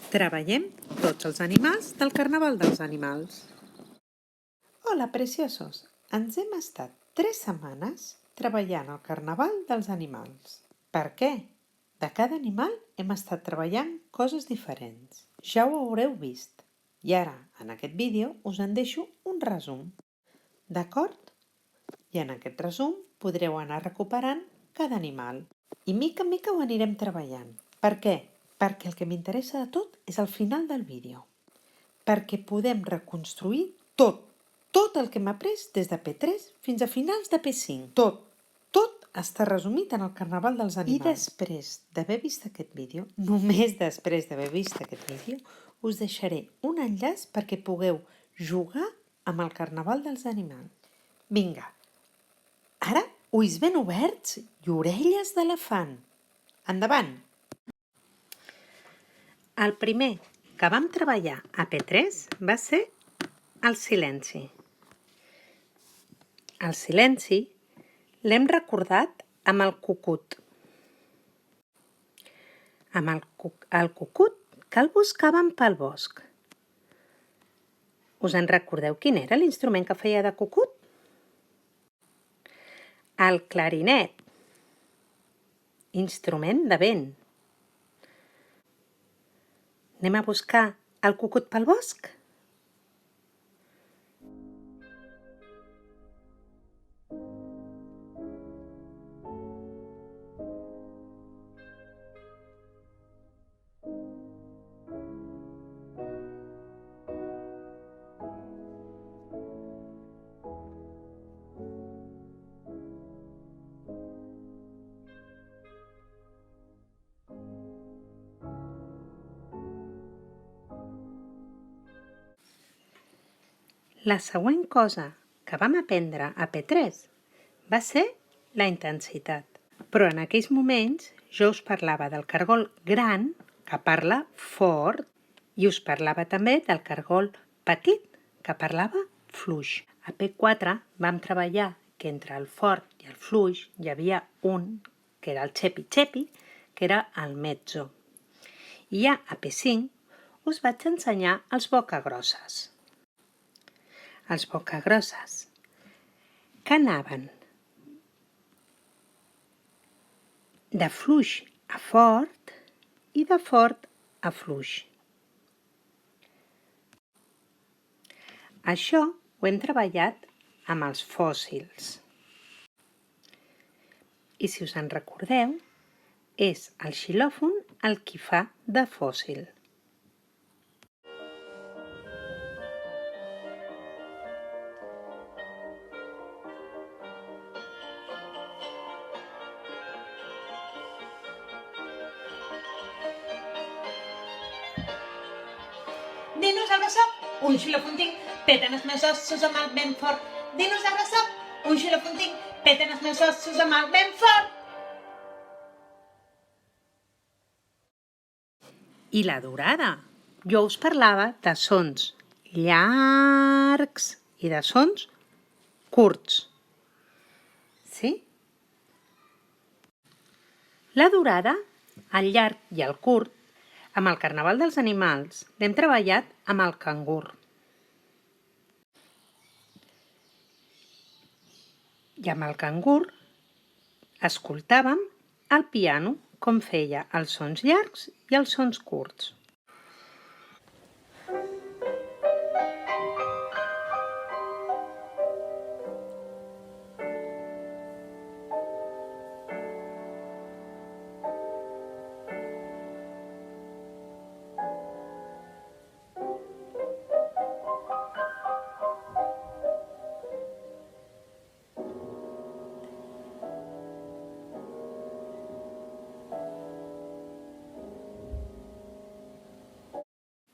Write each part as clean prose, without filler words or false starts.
Treballem tots els animals del Carnaval dels Animals. Hola, preciosos! Ens hem estat 3 setmanes treballant al Carnaval dels Animals. Per què? De cada animal hem estat treballant coses diferents. Ja ho haureu vist. I ara, en aquest vídeo, us en deixo un resum. D'acord? I en aquest resum podreu anar recuperant cada animal. I mica en mica ho anirem treballant. Per què? Perquè el que m'interessa de tot és el final del vídeo. Perquè podem reconstruir tot el que hem après des de P3 fins a finals de P5. Tot està resumit en el Carnaval dels Animals. I després d'haver vist aquest vídeo, només després d'haver vist aquest vídeo, us deixaré un enllaç perquè pugueu jugar amb el Carnaval dels Animals. Vinga, ara ulls ben oberts i orelles d'elefant. Endavant! El primer que vam treballar a P3 va ser el silenci. El silenci l'hem recordat amb el cucut. Amb el cucut que el buscàvem pel bosc. Us en recordeu quin era l'instrument que feia de cucut? El clarinet. Instrument de vent. Anem a buscar el cucut pel bosc? La següent cosa que vam aprendre a P3 va ser la intensitat. Però en aquells moments jo us parlava del cargol gran, que parla fort, i us parlava també del cargol petit, que parlava fluix. A P4 vam treballar que entre el fort i el fluix hi havia un, que era el xepi-xepi, que era el mezzo. I ja a P5 us vaig ensenyar els bocagrosses. Els bocagrosses, que anaven de fluix a fort i de fort a fluix. Això ho hem treballat amb els fòssils. I si us en recordeu, és el xilòfon el qui fa de fòssil. Dinosaure soc, un xilòfon tinc, peten els meus ossos amb el ben fort. Dinosaure soc, un xilòfon tinc, peten els meus ossos amb el ben fort. I la durada. Jo us parlava de sons llargs i de sons curts. Sí? La durada, el llarg i el curt, amb el Carnaval dels Animals l'hem treballat amb el cangur. I amb el cangur escoltàvem el piano com feia els sons llargs i els sons curts.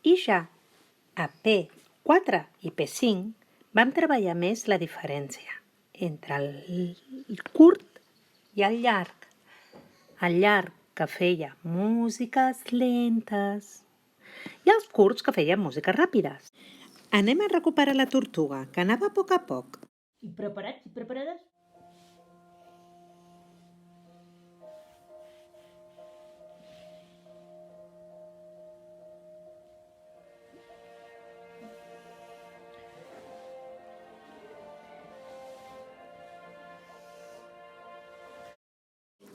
I ja a P4 i P5 vam treballar més la diferència entre el curt i el llarg. El llarg que feia músiques lentes i els curts que feien músiques ràpides. Anem a recuperar la tortuga, que anava a poc. I preparats i preparades?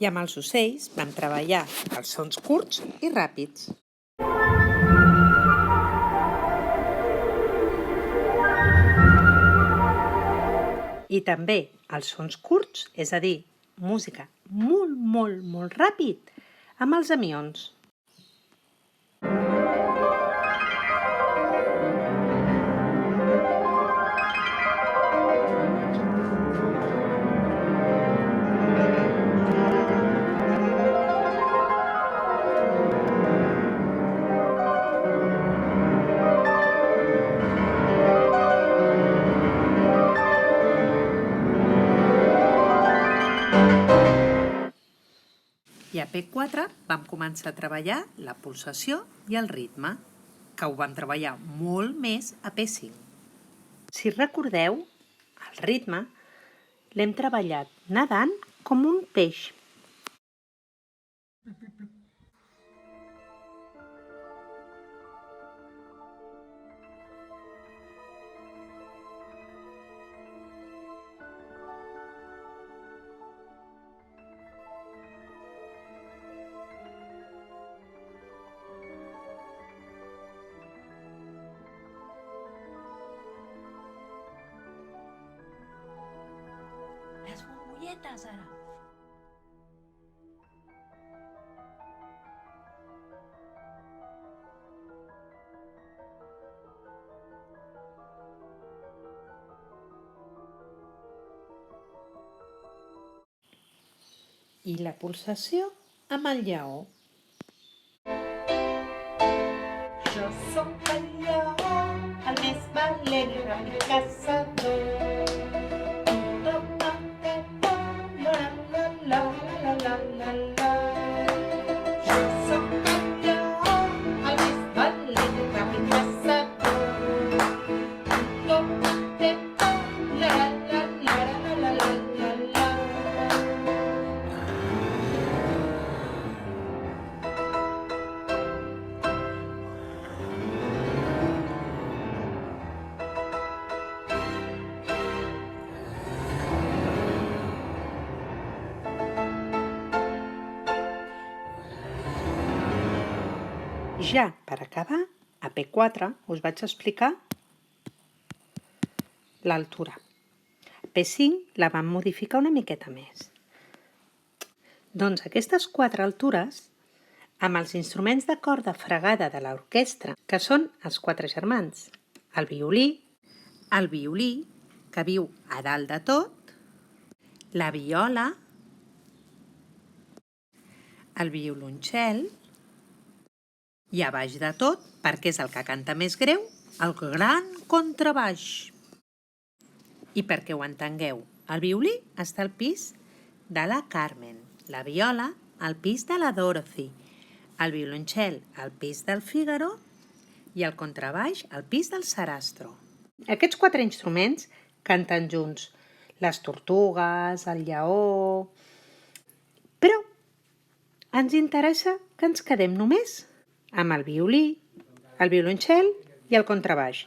I amb els ocells vam treballar els sons curts i ràpids. I també els sons curts, és a dir, música molt, molt, molt ràpid, amb els amions. I a P4 vam començar a treballar la pulsació i el ritme, que ho vam treballar molt més a P5. Si recordeu, el ritme l'hem treballat nedant com un peix. Les bombolletes, ara. I la pulsació amb el lleó. Jo sóc el lleó, el més valent i ràpid caçador. Jo sóc el lleó, el més valent i ràpid caçador. La la la la la la la la. Ja per acabar, a P4 us vaig explicar l'altura. P5 la vam modificar una miqueta més. Doncs aquestes 4 altures, amb els instruments de corda fregada de l'orquestra, que són els 4 germans, el violí, que viu a dalt de tot, la viola, el violoncel, i a baix de tot, perquè és el que canta més greu, el gran contrabaix. I perquè ho entengueu, el violí està al pis de la Carmen, la viola al pis de la Dorothy, el violoncel al pis del Fígaro i el contrabaix al pis del Sarastro. Aquests 4 instruments canten junts, les tortugues, el lleó... Però ens interessa que ens quedem només amb el violí, el violoncel i el contrabaix.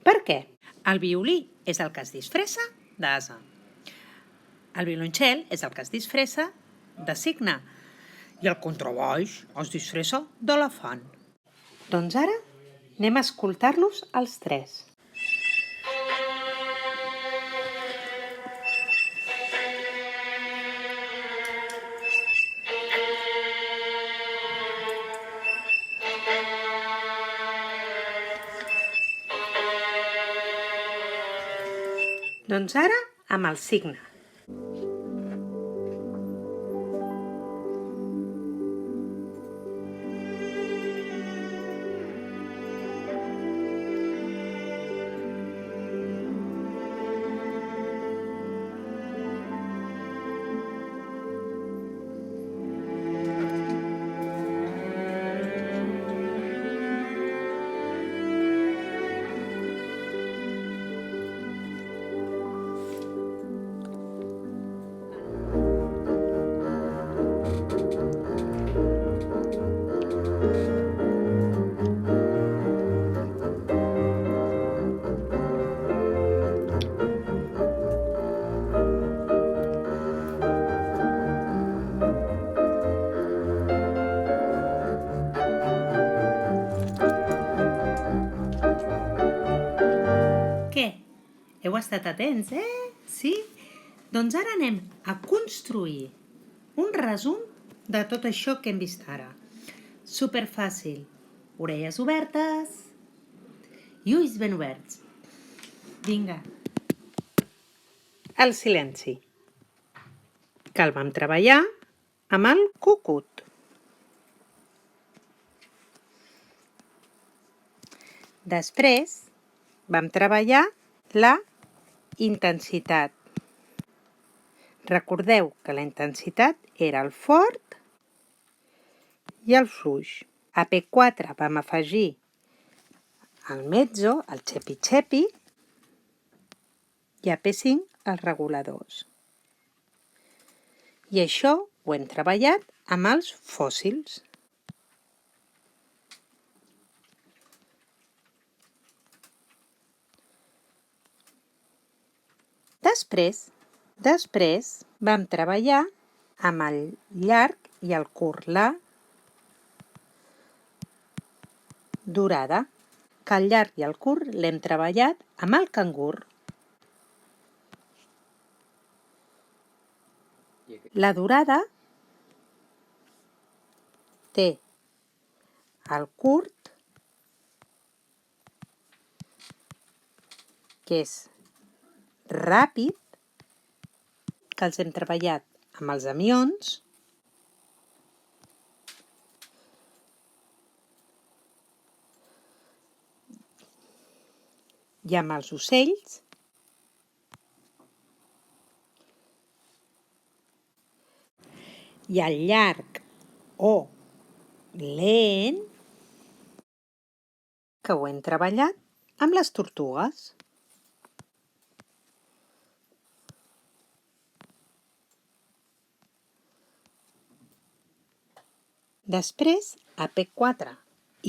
Per què? El violí és el que es disfressa d'ase. El violoncel és el que es disfressa de cigne. I el contrabaix es disfressa d'elefant. Doncs ara anem a escoltar-los els 3. Doncs ara amb el cigne. Què? Heu estat atents, Sí? Doncs ara anem a construir un resum de tot això que hem vist ara. Superfàcil. Orelles obertes i ulls ben oberts. Vinga. El silenci. Que el vam treballar amb el cucut. Després vam treballar la intensitat. Recordeu que la intensitat era el fort i el fluix. A P4 vam afegir el mezzo, el xepi-xepi, i a P5 els reguladors. I això ho hem treballat amb els fòssils. Després vam treballar amb el llarg i el curt, la durada, que el llarg i el curt l'hem treballat amb el cangur. La durada té el curt, que és ràpid, que els hem treballat amb els amions, i amb els ocells, i el llarg o lent, que ho hem treballat amb les tortugues. Després, a P4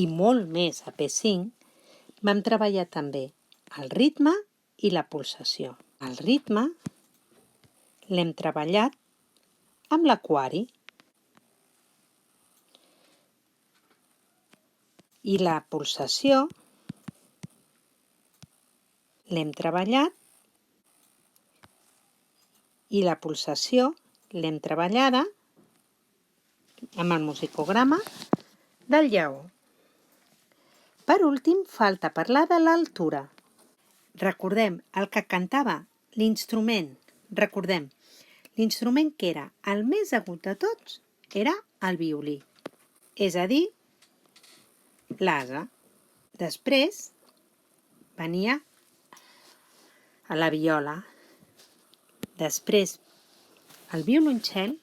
i molt més a P5, vam treballar també el ritme i la pulsació. El ritme l'hem treballat amb l'aquari i la pulsació l'hem treballat treballada amb el musicograma del lleó. Per últim, falta parlar de l'altura. Recordem el que cantava l'instrument. L'instrument que era el més agut de tots era el violí, és a dir, l'ase. Després venia la viola. Després el violoncel,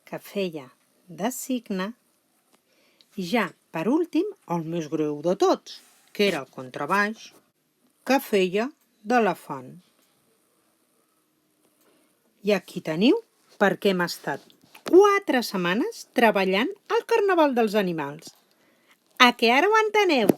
que feia de signe, i ja, per últim, el més greu de tots, que era el contrabaix, que feia d'elefant. I aquí teniu per què hem estat 4 setmanes treballant al Carnaval dels Animals. A que ara ho enteneu?